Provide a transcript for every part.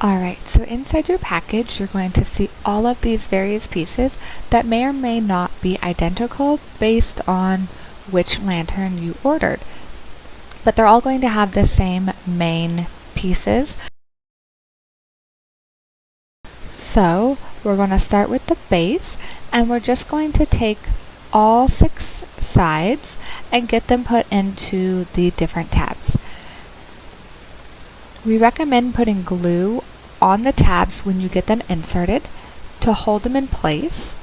Alright, so inside your package you're going to see all of these various pieces that may or may not be identical based on which lantern you ordered. But they're all going to have the same main pieces. So we're going to start with the base, and we're just going to take all 6 sides and get them put into the different tabs. We recommend putting glue on the tabs when you get them inserted to hold them in place,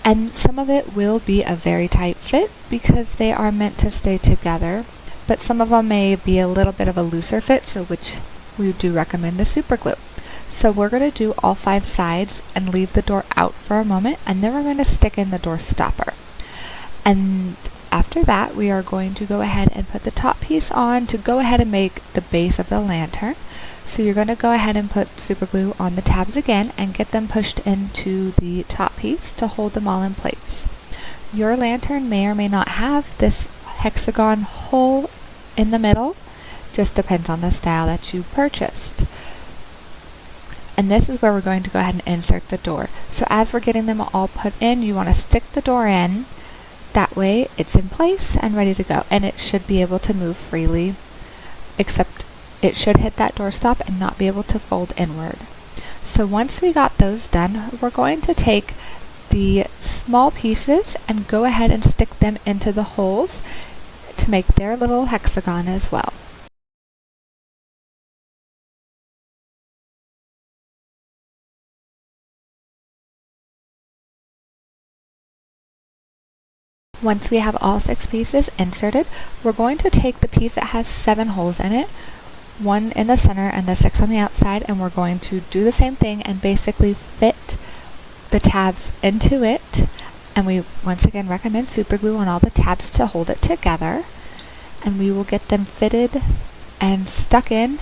and some of it will be a very tight fit because they are meant to stay together, but some of them may be a little bit of a looser fit, so which we do recommend the super glue. So we're going to do all 5 sides and leave the door out for a moment, and then we're going to stick in the door stopper. And after that, we are going to go ahead and put the top piece on to go ahead and make the base of the lantern. So you're going to go ahead and put super glue on the tabs again and get them pushed into the top piece to hold them all in place. Your lantern may or may not have this hexagon hole in the middle, just depends on the style that you purchased. And this is where we're going to go ahead and insert the door. So as we're getting them all put in, you want to stick the door in. That way it's in place and ready to go, and it should be able to move freely, except it should hit that doorstop and not be able to fold inward. So once we got those done, we're going to take the small pieces and go ahead and stick them into the holes to make their little hexagon as well. Once we have all 6 pieces inserted, we're going to take the piece that has 7 holes in it, 1 in the center and the 6 on the outside, and we're going to do the same thing and basically fit the tabs into it. And we once again recommend super glue on all the tabs to hold it together, and we will get them fitted and stuck in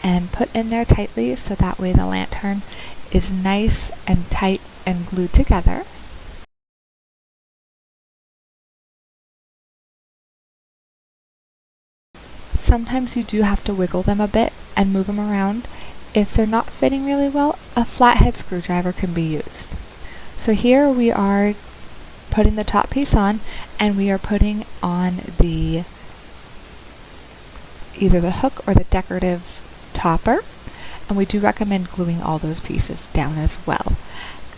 and put in there tightly, so that way the lantern is nice and tight and glued together. Sometimes you do have to wiggle them a bit and move them around. If they're not fitting really well, a flathead screwdriver can be used. So here we are putting the top piece on, and we are putting on the either the hook or the decorative topper, and we do recommend gluing all those pieces down as well.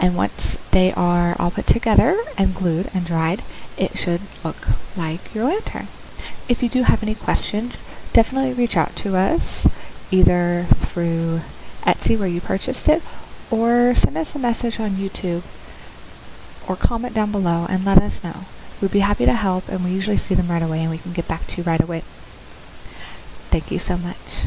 And once they are all put together and glued and dried, it should look like your lantern. If you do have any questions, definitely reach out to us, either through Etsy where you purchased it, or send us a message on YouTube, or comment down below and let us know. We'd be happy to help, and we usually see them right away and we can get back to you right away. Thank you so much.